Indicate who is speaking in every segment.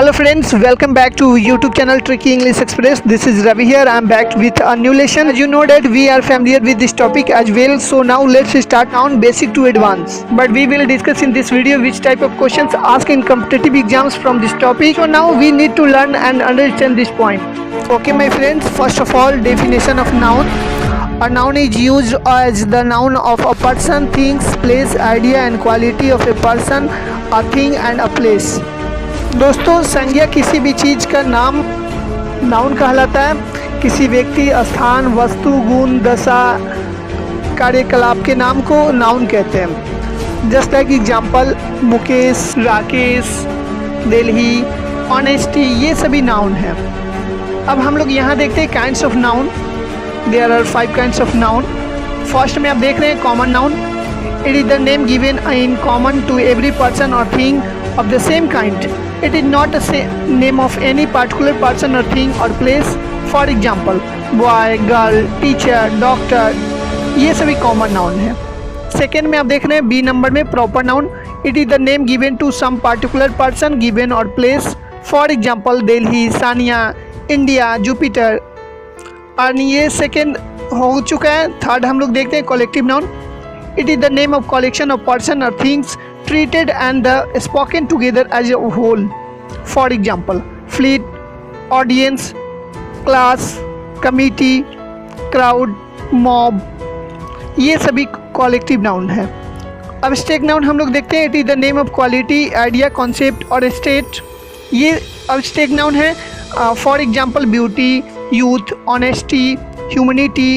Speaker 1: Hello friends, welcome back to YouTube channel Tricky English Express. This is Ravi here. I am back with a new lesson. As you know that we are familiar with this topic as well. So now let's start on basic to advanced. But we will discuss in this video which type of questions asked in competitive exams from this topic. So now we need to learn and understand this point. Okay my friends, first of all, definition of noun. A noun is used as the noun of a person, things, place, idea and quality of a person, a thing and a place. दोस्तों, संज्ञा किसी भी चीज़ का नाम noun कहलाता है। किसी व्यक्ति, स्थान, वस्तु, गुण, दशा, कार्यकलाप के नाम को नाउन कहते हैं। Just like example, Mukesh, Rakesh, Delhi, honesty, ये सभी नाउन हैं। अब हम लोग यहाँ देखते हैं kinds of noun. There are 5 kinds of noun. First में आप देख रहे हैं common noun. It is the name given in common to every person और thing of the same kind. It is not a name of any particular person or thing or place. For example, boy, girl, teacher, doctor, ये सभी common noun है। Second में आप देख रहे हैं B number में proper noun. It is the name given to some particular person, given or place. For example, Delhi, Sania, India, Jupiter. और ये सेकेंड हो चुका है। थर्ड हम लोग देखते हैं collective noun. It is the name of collection of person और things treated and spoken together as a whole. For example, fleet, audience, class, committee, crowd, mob, ये सभी collective noun है। Abstract noun हम लोग देखते हैं। It is the name of quality, idea, concept और state, ये abstract noun है। For example, beauty, youth, honesty, humanity,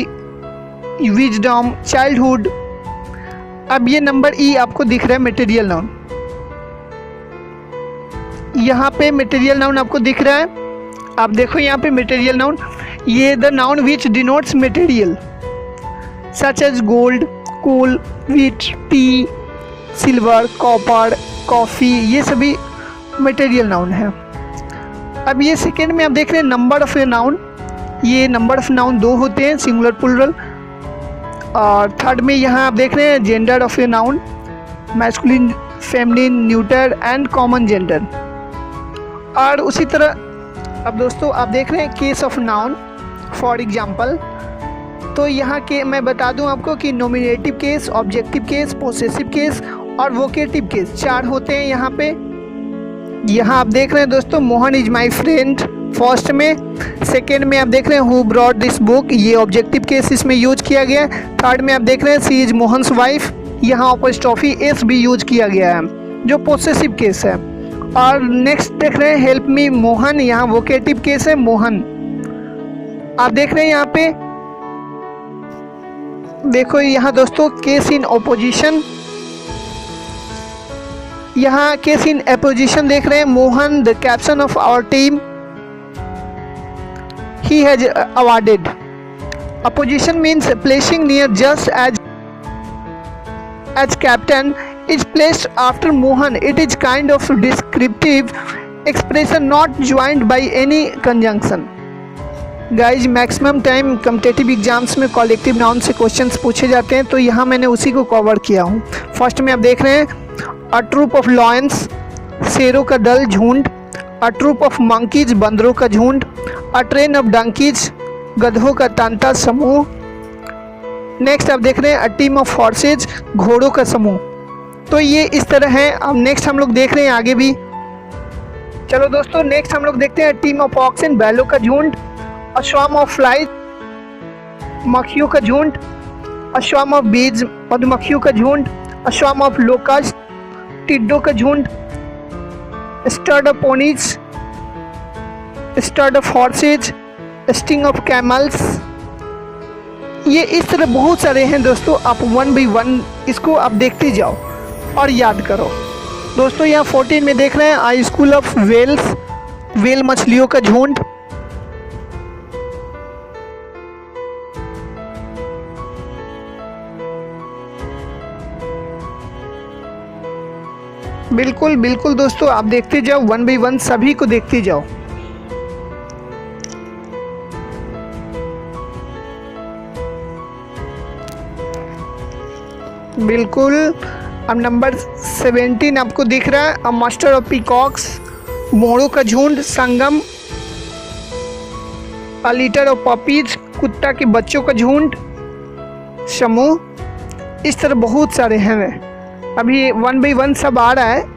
Speaker 1: wisdom, childhood। अब ये नंबर ई आपको दिख रहा है मटेरियल नाउन। यहाँ पे मटेरियल नाउन आपको दिख रहा है। आप देखो यहाँ पे मटेरियल नाउन, ये the noun which denotes material such as gold, coal, wheat, tea, silver, copper, coffee, ये सभी मटेरियल नाउन है। अब ये सेकेंड में आप देख रहे हैं नंबर ऑफ ए नाउन। ये नंबर ऑफ नाउन 2 होते हैं, सिंगुलर प्लूरल। और थर्ड में यहाँ आप देख रहे हैं gender of a noun, masculine, feminine, neuter and common gender. और उसी तरह अब दोस्तों आप देख रहे हैं case of noun. For example, तो यहाँ के मैं बता दूँ आपको कि nominative case, objective case, possessive case और वोकेटिव केस 4 होते हैं यहाँ पे। यहाँ आप देख रहे हैं दोस्तों, Mohan is my friend first में। सेकेंड में आप देख रहे हैं हु ब्रॉट दिस बुक, ये ऑब्जेक्टिव केस इसमें यूज किया गया है। थर्ड में आप देख रहे हैं सी इज मोहन्स वाइफ, यहाँ अपॉस्ट्रोफी एस भी यूज किया गया है जो पोसेसिव केस है। और नेक्स्ट देख रहे हैं हेल्प मी मोहन, यहाँ वोकेटिव केस है मोहन। आप देख रहे हैं यहाँ पे देखो, यहाँ दोस्तों केस इन ऑपोजिशन, यहाँ केस इन अपोजिशन देख रहे हैं Mohan the captain of our team, he has awarded. Opposition means placing near just as captain is placed after Mohan. It is kind of descriptive expression not joined by any conjunction. Guys, maximum time competitive exams में collective noun से questions पूछे जाते हैं, तो यहाँ मैंने उसी को कवर किया हूँ। फर्स्ट में आप देख रहे हैं अ ट्रूप ऑफ लॉयंस, शेरों का दल, झुंड। अ ट्रूप ऑफ मंकीज, बंदरों का झुंड। अ ट्रेन ऑफ डंकीज, गधों का तांता समूह। नेक्स्ट आप देख रहे हैं अ टीम ऑफ हॉर्सेज, घोड़ों का समूह। तो ये इस तरह है। अब नेक्स्ट हम लोग देख रहे हैं आगे भी। चलो दोस्तों, नेक्स्ट हम लोग देखते हैं टीम ऑफ ऑक्सन, बैलों का झुंड। अ स्वार्म ऑफ फ्लाइज, मक्खियों का झुंड। अ स्वार्म ऑफ बीज, मधुमक्खियों का झुंड। अ स्वार्म ऑफ लोकस्ट, टिड्डों का झुंड। Stud of ponies, stud of horses, string of camels. ये इस तरह बहुत सारे हैं दोस्तों। आप 1 by 1 इसको आप देखते जाओ और याद करो। दोस्तों यहाँ 14 में देख रहे हैं आई स्कूल ऑफ वेल्स, वेल मछलियों का झुंड। बिल्कुल बिल्कुल दोस्तों, आप देखते जाओ 1 by 1 सभी को देखते जाओ। बिल्कुल। अब नंबर 17 आपको दिख रहा है अ मास्टर ऑफ पीकॉक्स, मोरों का झुंड, संगम, अ लिटर ऑफ पपीज, कुत्ता के बच्चों का झुंड, समूह, इस तरह बहुत सारे हैं। अभी 1 by 1 सब आ रहा है।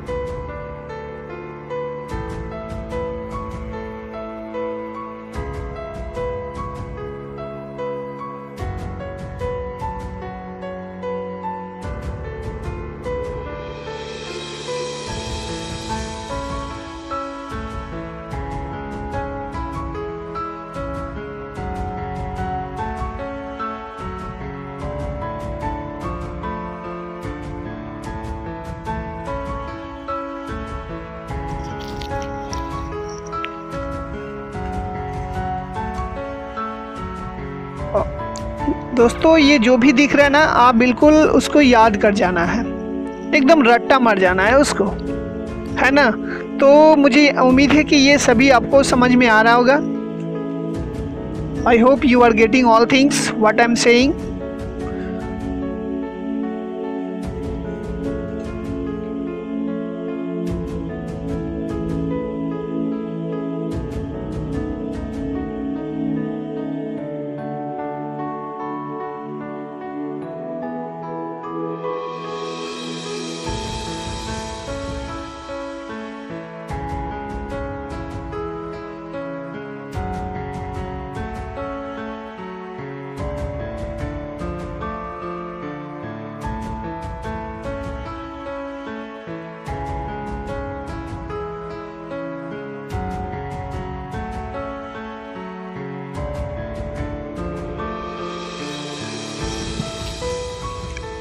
Speaker 1: दोस्तों ये जो भी दिख रहा है ना, आप बिल्कुल उसको याद कर जाना है, एकदम रट्टा मार जाना है उसको, है ना। तो मुझे उम्मीद है कि ये सभी आपको समझ में आ रहा होगा। I hope you are getting all things what I am saying.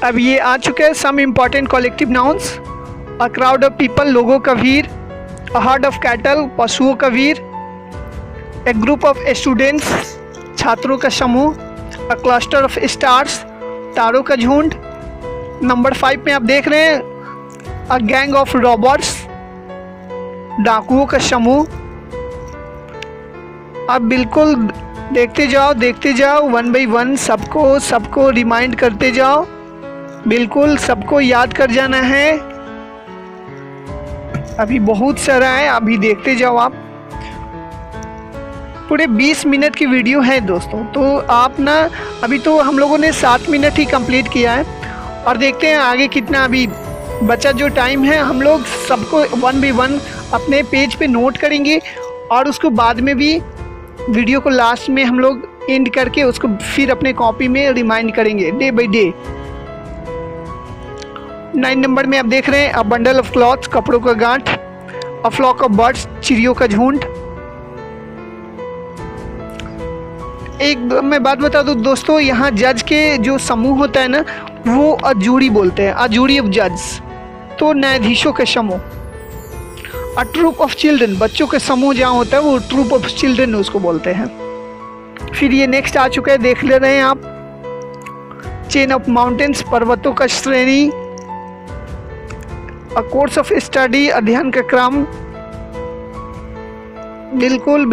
Speaker 1: अब ये आ चुके हैं some important collective nouns. A crowd of people, लोगों का भीड़। अ हर्ड ऑफ कैटल, पशुओं का भीड़। ए ग्रुप ऑफ स्टूडेंट्स, छात्रों का समूह। अ क्लस्टर ऑफ स्टार्स, तारों का झुंड। नंबर 5 में आप देख रहे हैं अ गैंग ऑफ रॉबर्स, डाकुओं का समूह। आप बिल्कुल देखते जाओ 1 by 1 सबको रिमाइंड करते जाओ, बिल्कुल सबको याद कर जाना है। अभी बहुत सारा है, अभी देखते जाओ आप। पूरे 20 मिनट की वीडियो है दोस्तों, तो आप ना अभी तो हम लोगों ने 7 मिनट ही कंप्लीट किया है, और देखते हैं आगे कितना अभी बचा। जो टाइम है हम लोग सबको 1 by 1 अपने पेज पे नोट करेंगे, और उसको बाद में भी वीडियो को लास्ट में हम लोग एंड करके उसको फिर अपने कॉपी में रिमाइंड करेंगे डे बाय डे। 9 नंबर में आप देख रहे हैं अ बंडल ऑफ क्लॉथ्स, कपड़ों का गांठ। अ फ्लॉक ऑफ बर्ड्स, चिड़ियों का झुंड। एक मैं बात बता दूं दोस्तों, यहाँ जज के जो समूह होता है ना, वो अ जूरी बोलते हैं, अ जूरी ऑफ जज, तो न्यायाधीशों के समूह। अ ट्रूप ऑफ चिल्ड्रन, बच्चों के समूह जहाँ होता है वो ट्रूप ऑफ चिल्ड्रन उसको बोलते हैं। फिर ये नेक्स्ट आ चुका है, देख ले रहे हैं आप। चेन ऑफ माउंटेन्स, पर्वतों का श्रेणी। अ कोर्स ऑफ स्टडी, अध्ययन का क्रम। बिल्कुल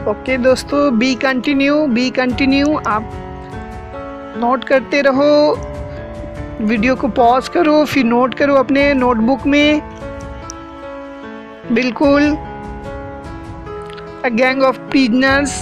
Speaker 1: ओके दोस्तों, बी कंटिन्यू। आप नोट करते रहो, वीडियो को पॉज करो, फिर नोट करो अपने नोटबुक में। बिल्कुल। A gang of prisoners.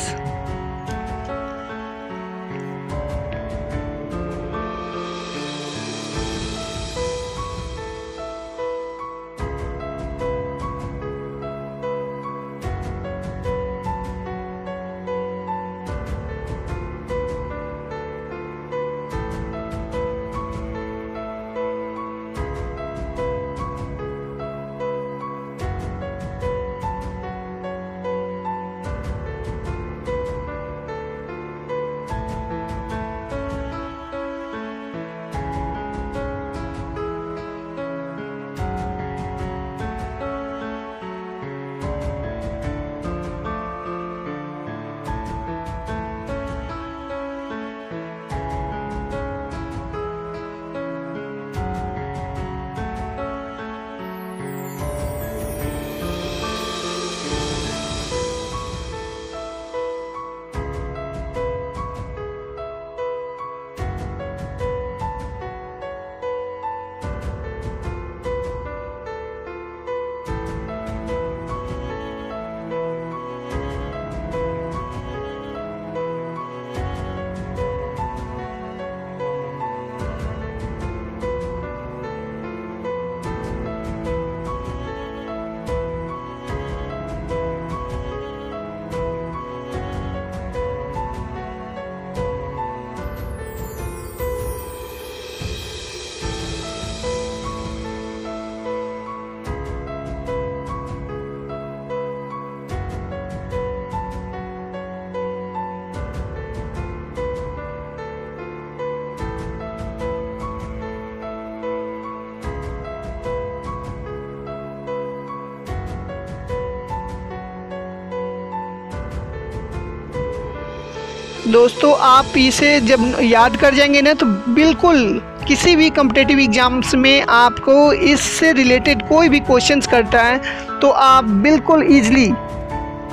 Speaker 1: दोस्तों आप इसे जब याद कर जाएंगे ना तो बिल्कुल किसी भी कॉम्पिटिटिव एग्जाम्स में आपको इससे रिलेटेड कोई भी क्वेश्चंस करता है तो आप बिल्कुल ईजिली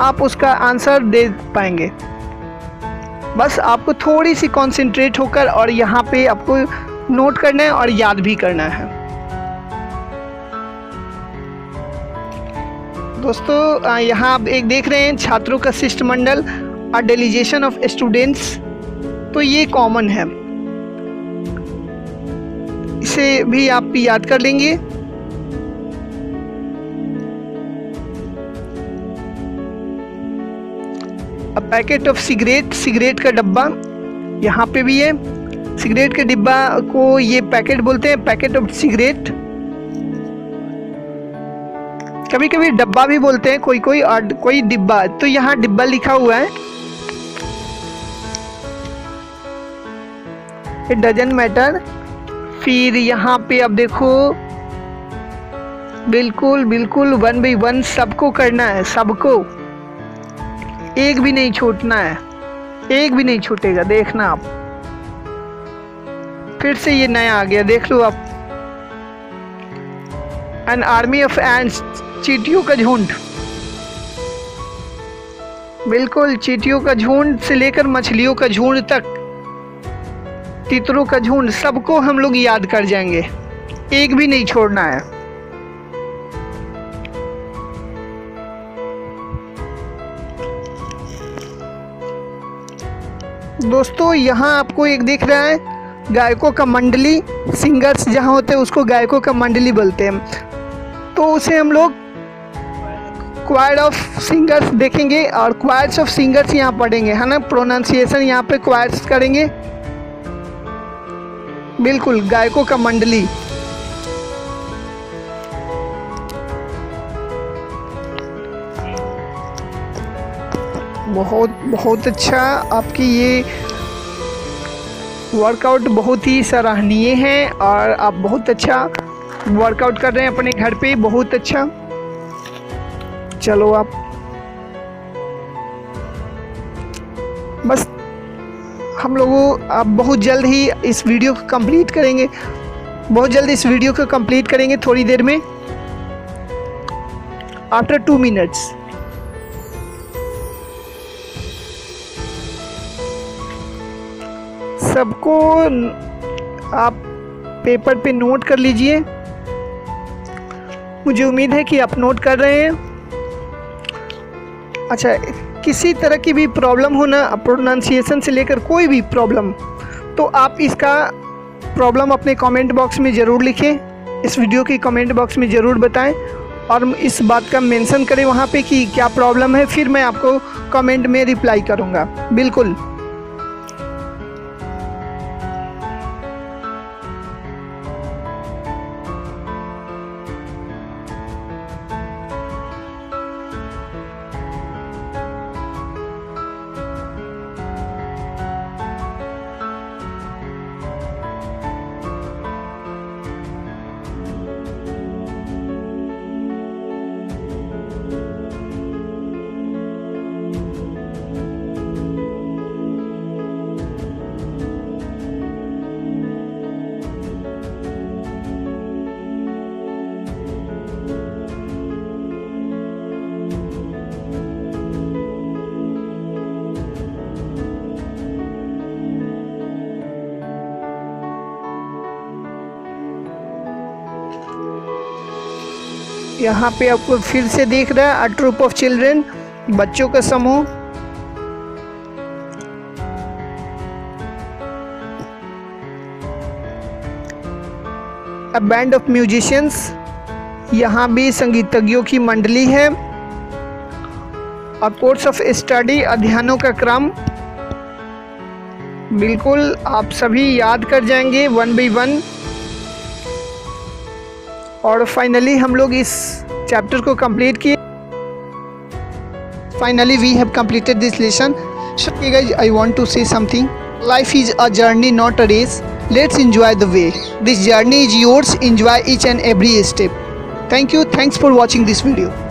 Speaker 1: आप उसका आंसर दे पाएंगे। बस आपको थोड़ी सी कंसंट्रेट होकर और यहाँ पे आपको नोट करना है और याद भी करना है। दोस्तों यहाँ आप एक देख रहे हैं छात्रों का शिष्टमंडल और डेलीगेशन ऑफ स्टूडेंट्स, तो ये कॉमन है, इसे भी आप याद कर लेंगे। अब पैकेट ऑफ सिगरेट का डब्बा यहाँ पे भी है। सिगरेट के डिब्बा को ये पैकेट बोलते हैं, पैकेट ऑफ सिगरेट। कभी कभी डब्बा भी बोलते हैं कोई और कोई डिब्बा, तो यहाँ डिब्बा लिखा हुआ है। It doesn't matter. फिर यहाँ पे अब देखो बिल्कुल 1 by 1 सबको करना है, सबको, एक भी नहीं छूटना है, एक भी नहीं छूटेगा। देखना आप, फिर से ये नया आ गया, देख लो आप। एन आर्मी ऑफ एंड्स, चींटियों का झुंड। बिल्कुल चींटियों का झुंड से लेकर मछलियों का झुंड तक, तितरों का झुंड, सबको हम लोग याद कर जाएंगे, एक भी नहीं छोड़ना है। दोस्तों यहाँ आपको एक दिख रहा है गायकों का मंडली, सिंगर्स जहाँ होते हैं उसको गायकों का मंडली बोलते हैं, तो उसे हम लोग क्वायर ऑफ सिंगर्स देखेंगे और क्वायर्स ऑफ सिंगर्स यहाँ पढ़ेंगे, है ना। प्रोनाउंसिएशन यहाँ पे क्वायर्स करेंगे। बिल्कुल गायकों का मंडली। बहुत अच्छा, आपकी ये वर्कआउट बहुत ही सराहनीय है और आप बहुत अच्छा वर्कआउट कर रहे हैं अपने घर पे, बहुत अच्छा। चलो आप बस हम लोगों आप बहुत जल्द ही इस वीडियो को कंप्लीट करेंगे, थोड़ी देर में, आफ्टर 2 मिनट्स। सबको आप पेपर पे नोट कर लीजिए। मुझे उम्मीद है कि आप नोट कर रहे हैं। अच्छा, किसी तरह की भी प्रॉब्लम हो ना, प्रोनाउंसिएशन से लेकर कोई भी प्रॉब्लम, तो आप इसका प्रॉब्लम अपने कमेंट बॉक्स में ज़रूर लिखें, इस वीडियो के कमेंट बॉक्स में ज़रूर बताएं और इस बात का मेंशन करें वहाँ पे कि क्या प्रॉब्लम है, फिर मैं आपको कमेंट में रिप्लाई करूँगा। बिल्कुल। यहाँ पे आपको फिर से दिख रहा है, अ ट्रूप ऑफ चिल्ड्रेन, बच्चों का समूह। अ बैंड ऑफ म्यूजिशियंस, यहाँ भी संगीतज्ञों की मंडली है। अ कोर्स ऑफ स्टडी, अध्ययनों का क्रम। बिल्कुल, आप सभी याद कर जाएंगे 1 by 1। और फाइनली हम लोग इस चैप्टर को कंप्लीट किए। Finally we have completed this lesson. So guys, I want to say something. Life is a journey, not a race. Let's enjoy the way. This journey is yours. Enjoy each and every step. Thank you. Thanks for watching this video.